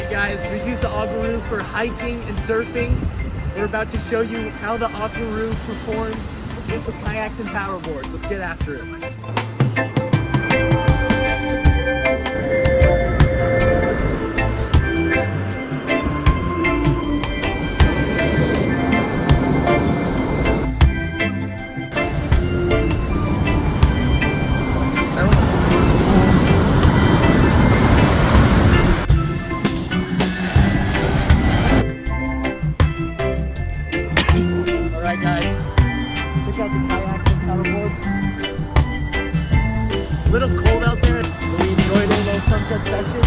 Alright guys, we use the AguaRoo for hiking and surfing. We're about to show you how the AguaRoo performs with the kayaks and paddleboards. Let's get after it. Alright guys, check out the kayaks and paddleboards. A little cold out there, but we enjoyed it in those sunset sessions.